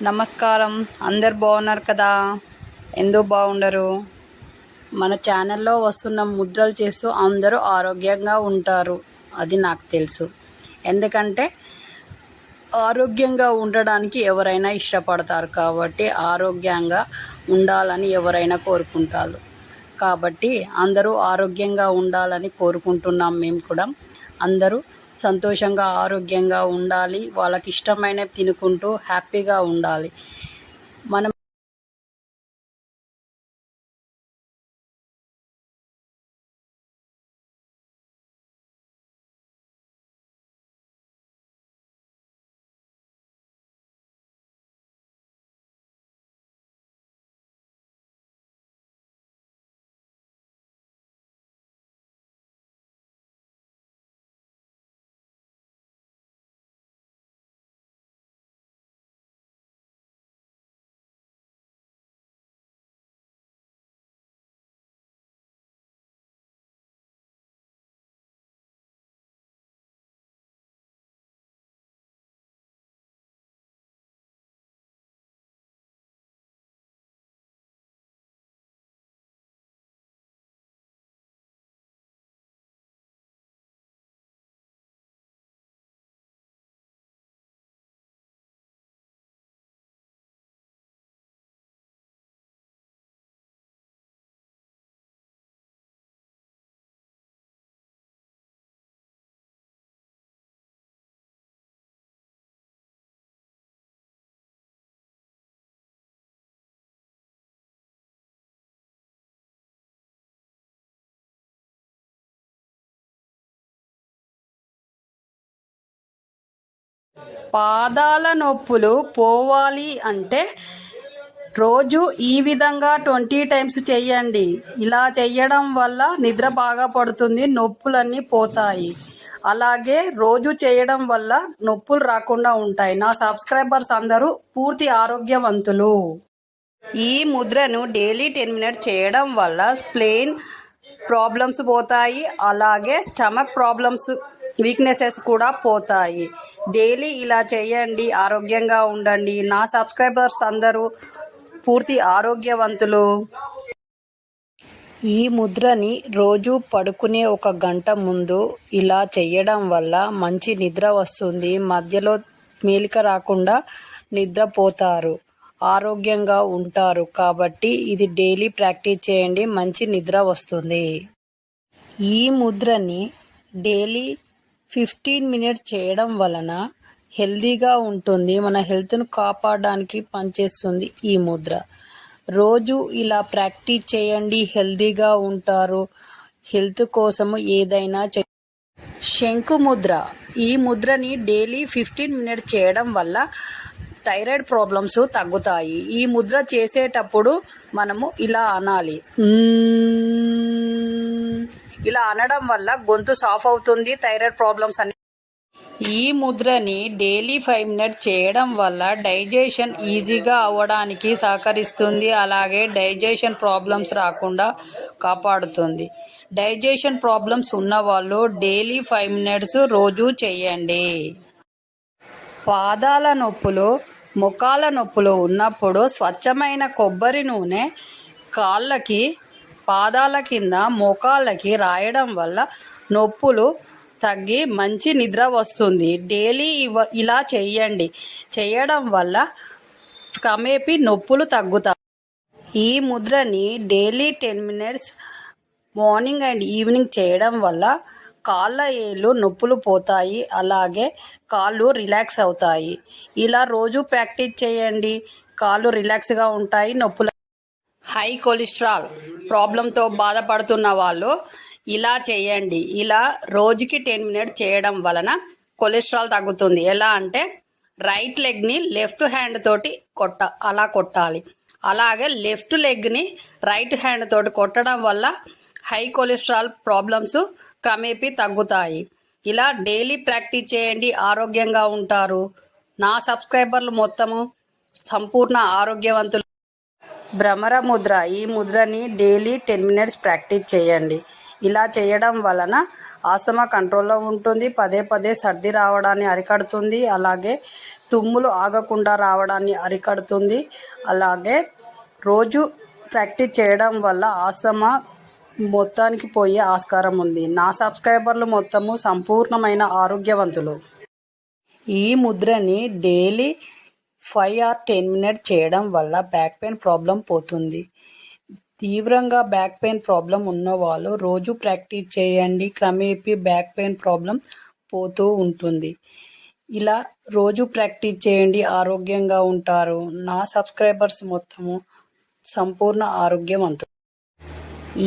నమస్కారం. అందరు బాగున్నారు కదా? ఎందుకు బాగుండరు? మన ఛానల్లో వస్తున్న ముద్రలు చేస్తూ అందరూ ఆరోగ్యంగా ఉంటారు, అది నాకు తెలుసు. ఎందుకంటే ఆరోగ్యంగా ఉండడానికి ఎవరైనా ఇష్టపడతారు కాబట్టి ఆరోగ్యంగా ఉండాలని ఎవరైనా కోరుకుంటారు. కాబట్టి అందరూ ఆరోగ్యంగా ఉండాలని కోరుకుంటున్నాం. మేము కూడా అందరూ సంతోషంగా ఆరోగ్యంగా ఉండాలి, వాళ్ళకి ఇష్టమైనవి తినుకుంటూ హ్యాపీగా ఉండాలి. మనం పాదాల నొప్పులు పోవాలి అంటే రోజు ఈ విధంగా 20 టైమ్స్ చెయ్యండి. ఇలా చెయ్యడం వల్ల నిద్ర బాగా పడుతుంది, నొప్పులన్నీ పోతాయి. అలాగే రోజు చేయడం వల్ల నొప్పులు రాకుండా ఉంటాయి. నా సబ్స్క్రైబర్స్ అందరూ పూర్తి ఆరోగ్యవంతులు. ఈ ముద్రను డైలీ 10 మినిట్స్ చేయడం వల్ల స్ప్లెయిన్ ప్రాబ్లమ్స్ పోతాయి. అలాగే స్టమక్ ప్రాబ్లమ్స్, వీక్నెసెస్ కూడా పోతాయి. డైలీ ఇలా చేయండి, ఆరోగ్యంగా ఉండండి. నా సబ్స్క్రైబర్స్ అందరూ పూర్తి ఆరోగ్యవంతులు. ఈ ముద్రని రోజు పడుకునే 1 గంట ముందు ఇలా చేయడం వల్ల మంచి నిద్ర వస్తుంది. మధ్యలో మేలిక రాకుండా నిద్రపోతారు, ఆరోగ్యంగా ఉంటారు. కాబట్టి ఇది డైలీ ప్రాక్టీస్ చేయండి, మంచి నిద్ర వస్తుంది. ఈ ముద్రని డైలీ 15 మినిట్స్ చేయడం వలన హెల్దీగా ఉంటుంది. మన హెల్త్ను కాపాడడానికి పనిచేస్తుంది ఈ ముద్ర. రోజు ఇలా ప్రాక్టీస్ చేయండి, హెల్దీగా ఉంటారు. హెల్త్ కోసము ఏదైనా శంకు ముద్ర. ఈ ముద్రని డైలీ 15 మినిట్స్ చేయడం వల్ల థైరాయిడ్ ప్రాబ్లమ్స్ తగ్గుతాయి. ఈ ముద్ర చేసేటప్పుడు మనము ఇలా అనాలి. ఇలా అనడం వల్ల గొంతు సాఫ్ అవుతుంది, థైరాయిడ్ ప్రాబ్లమ్స్ అన్ని. ఈ ముద్రని డైలీ 5 మినిట్స్ చేయడం వల్ల డైజెషన్ ఈజీగా అవ్వడానికి సహకరిస్తుంది. అలాగే డైజెషన్ ప్రాబ్లమ్స్ రాకుండా కాపాడుతుంది. డైజెషన్ ప్రాబ్లమ్స్ ఉన్నవాళ్ళు డైలీ 5 మినిట్స్ రోజు చేయండి. పాదాల నొప్పులు, ముఖాల నొప్పులు ఉన్నప్పుడు స్వచ్ఛమైన కొబ్బరి నూనె కాళ్ళకి, పాదాల కింద, మోకాళ్ళకి రాయడం వల్ల నొప్పులు తగ్గి మంచి నిద్ర వస్తుంది. డైలీ ఇలా చేయండి. చేయడం వల్ల క్రమేపీ నొప్పులు తగ్గుతాయి. ఈ ముద్రని daily 10 minutes morning and evening చేయడం వల్ల కాళ్ళ ఏళ్ళు నొప్పులు పోతాయి. అలాగే కాళ్ళు రిలాక్స్ అవుతాయి. ఇలా రోజు ప్రాక్టీస్ చేయండి, కాళ్ళు రిలాక్స్గా ఉంటాయి, నొప్పులు. హై కొలెస్ట్రాల్ ప్రాబ్లంతో బాధపడుతున్న వాళ్ళు ఇలా చేయండి. ఇలా రోజుకి 10 మినిట్స్ చేయడం వలన కొలెస్ట్రాల్ తగ్గుతుంది. ఎలా అంటే రైట్ లెగ్ని లెఫ్ట్ హ్యాండ్ తోటి అలా కొట్టాలి. అలాగే లెఫ్ట్ లెగ్ని రైట్ హ్యాండ్ తోటి కొట్టడం వల్ల హై కొలెస్ట్రాల్ ప్రాబ్లమ్స్ క్రమేపీ తగ్గుతాయి. ఇలా డైలీ ప్రాక్టీస్ చేయండి, ఆరోగ్యంగా ఉంటారు. నా సబ్స్క్రైబర్లు మొత్తము సంపూర్ణ ఆరోగ్యవంతులు. భ్రమర ముద్ర. ఈ ముద్రని డైలీ 10 మినిట్స్ ప్రాక్టీస్ చేయండి. ఇలా చేయడం వలన ఆస్తమా కంట్రోల్లో ఉంటుంది, పదే పదే సర్ది రావడాన్ని అరికడుతుంది. అలాగే తుమ్ములు ఆగకుండా రావడాన్ని అరికడుతుంది. అలాగే రోజు ప్రాక్టీస్ చేయడం వల్ల ఆస్తమా మొత్తానికి పోయే ఆస్కారం ఉంది. నా సబ్స్క్రైబర్లు మొత్తము సంపూర్ణమైన ఆరోగ్యవంతులు. ఈ ముద్రని డైలీ 5 or 10 minutes చేయడం వల్ల బ్యాక్ పెయిన్ ప్రాబ్లం పోతుంది. తీవ్రంగా బ్యాక్ పెయిన్ ప్రాబ్లం ఉన్నవాళ్ళు రోజు ప్రాక్టీస్ చేయండి. క్రమేపీ బ్యాక్ పెయిన్ ప్రాబ్లం పోతూ ఉంటుంది. ఇలా రోజు ప్రాక్టీస్ చేయండి, ఆరోగ్యంగా ఉంటారు. నా సబ్స్క్రైబర్స్ మొత్తము సంపూర్ణ ఆరోగ్యవంతులు.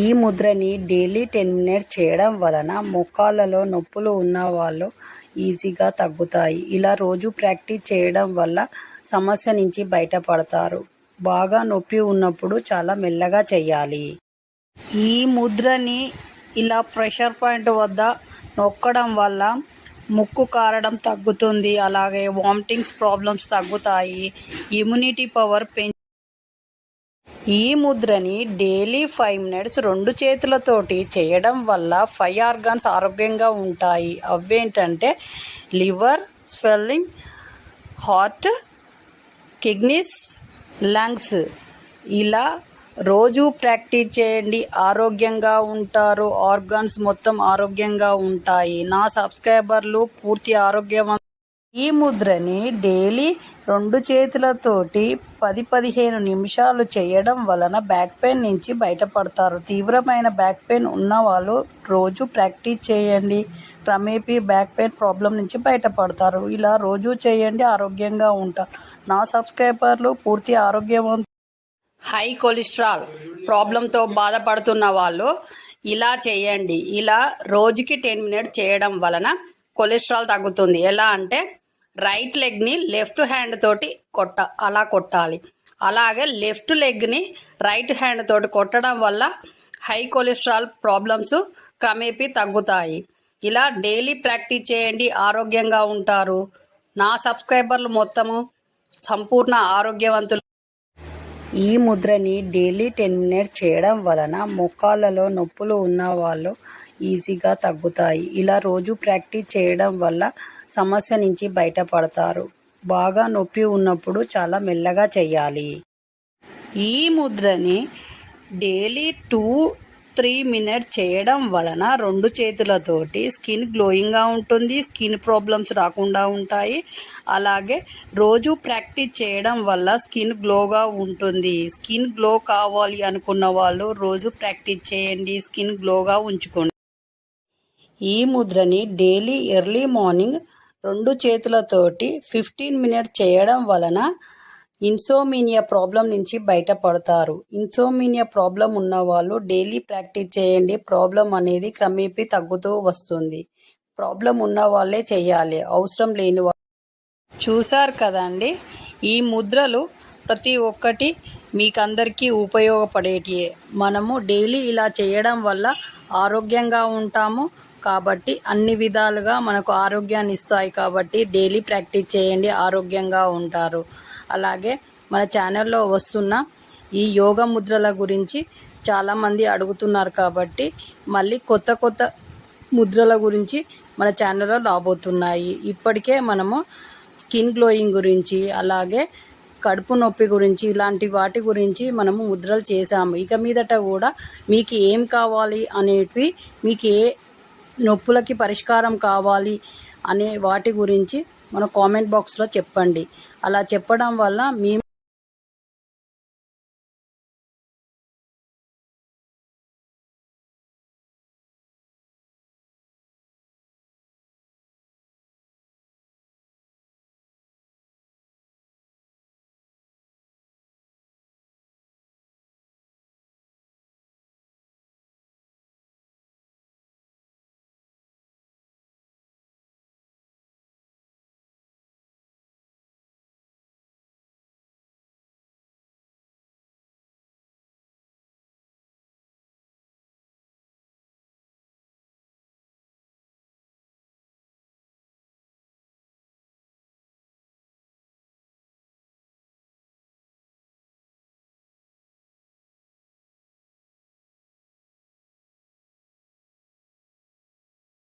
ఈ ముద్రని డైలీ 10 minutes చేయడం వలన మోకాళ్ళలో నొప్పులు ఉన్న వాళ్ళు ఈజీగా తగ్గుతాయి. ఇలా రోజు ప్రాక్టీస్ చేయడం వల్ల సమస్య నుంచి బయటపడతారు. బాగా నొప్పి ఉన్నప్పుడు చాలా మెల్లగా చేయాలి. ఈ ముద్రని ఇలా ప్రెషర్ పాయింట్ వద్ద నొక్కడం వల్ల ముక్కు కారడం తగ్గుతుంది. అలాగే వామిటింగ్స్ ప్రాబ్లమ్స్ తగ్గుతాయి. ఇమ్యూనిటీ పవర్ ఈ ముద్రని డైలీ 5 minutes 2 చేతులతోటి చేయడం వల్ల 5 organs ఆరోగ్యంగా ఉంటాయి. అవేంటంటే liver, swelling, heart, kidneys, lungs. ఇలా రోజు ప్రాక్టీస్ చేయండి, ఆరోగ్యంగా ఉంటారు. ఆర్గాన్స్ మొత్తం ఆరోగ్యంగా ఉంటాయి. నా సబ్స్క్రైబర్లు పూర్తి ఆరోగ్యవంతులు. ఈ ముద్రని డైలీ 2 చేతులతోటి 10-15 నిమిషాలు చేయడం వలన బ్యాక్ పెయిన్ నుంచి బయటపడతారు. తీవ్రమైన బ్యాక్ పెయిన్ ఉన్నవాళ్ళు రోజు ప్రాక్టీస్ చేయండి. క్రమేపీ బ్యాక్ పెయిన్ ప్రాబ్లం నుంచి బయటపడతారు. ఇలా రోజు చేయండి, ఆరోగ్యంగా ఉంటారు. నా సబ్స్క్రైబర్లు పూర్తి ఆరోగ్యవంతులు. హై కొలెస్ట్రాల్ ప్రాబ్లంతో బాధపడుతున్న వాళ్ళు ఇలా చేయండి. ఇలా రోజుకి 10 minutes చేయడం వలన కొలెస్ట్రాల్ తగ్గుతుంది. ఎలా అంటే రైట్ లెగ్ని లెఫ్ట్ హ్యాండ్ తోటి అలా కొట్టాలి. అలాగే లెఫ్ట్ లెగ్ని రైట్ హ్యాండ్ తోటి కొట్టడం వల్ల హై కొలెస్ట్రాల్ ప్రాబ్లమ్స్ క్రమేపీ తగ్గుతాయి. ఇలా డైలీ ప్రాక్టీస్ చేయండి, ఆరోగ్యంగా ఉంటారు. నా సబ్స్క్రైబర్లు మొత్తము సంపూర్ణ ఆరోగ్యవంతులు. ఈ ముద్రని డైలీ 10 minutes చేయడం వలన మోకాళ్ళలో నొప్పులు ఉన్న వాళ్ళు ఈజీగా తగ్గుతాయి. ఇలా రోజు ప్రాక్టీస్ చేయడం వల్ల సమస్య నుంచి బయటపడతారు. బాగా నొప్పి ఉన్నప్పుడు చాలా మెల్లగా చేయాలి. ఈ ముద్రని డైలీ 2-3 minutes చేయడం వలన 2 చేతులతోటి స్కిన్ గ్లోయింగ్గా ఉంటుంది. స్కిన్ ప్రాబ్లమ్స్ రాకుండా ఉంటాయి. అలాగే రోజు ప్రాక్టీస్ చేయడం వల్ల స్కిన్ గ్లోగా ఉంటుంది. స్కిన్ గ్లో కావాలి అనుకున్న వాళ్ళు రోజు ప్రాక్టీస్ చేయండి, స్కిన్ గ్లోగా ఉంచుకోండి. ఈ ముద్రని డైలీ ఎర్లీ మార్నింగ్ 2 చేతులతోటి 15 minutes చేయడం వలన ఇన్సోమినియా ప్రాబ్లం నుంచి బయటపడతారు. ఇన్సోమినియా ప్రాబ్లం ఉన్న వాళ్ళు డైలీ ప్రాక్టీస్ చేయండి. ప్రాబ్లం అనేది క్రమేపీ తగ్గుతూ వస్తుంది. ప్రాబ్లం ఉన్న వాళ్ళే చేయాలి, అవసరం లేని వాళ్ళు. చూశారు కదండి, ఈ ముద్రలు ప్రతి ఒక్కటి మీకందరికీ ఉపయోగపడేటియే. మనము డైలీ ఇలా చేయడం వల్ల ఆరోగ్యంగా ఉంటాము. కాబట్టి అన్ని విధాలుగా మనకు ఆరోగ్యాన్ని ఇస్తాయి. కాబట్టి డైలీ ప్రాక్టీస్ చేయండి, ఆరోగ్యంగా ఉంటారు. అలాగే మన ఛానల్లో వస్తున్న ఈ యోగా ముద్రల గురించి చాలామంది అడుగుతున్నారు. కాబట్టి మళ్ళీ కొత్త కొత్త ముద్రల గురించి మన ఛానల్లో రాబోతున్నాయి. ఇప్పటికే మనము స్కిన్ గ్లోయింగ్ గురించి, అలాగే కడుపు నొప్పి గురించి, ఇలాంటి వాటి గురించి మనము ముద్రలు చేసాము. ఇక మీదట కూడా మీకు ఏం కావాలి అనేటివి, మీకు ఏ నొప్పులకి పరిష్కారం కావాలి అనే వాటి గురించి మన కామెంట్ బాక్స్లో చెప్పండి. అలా చెప్పడం వల్ల మేము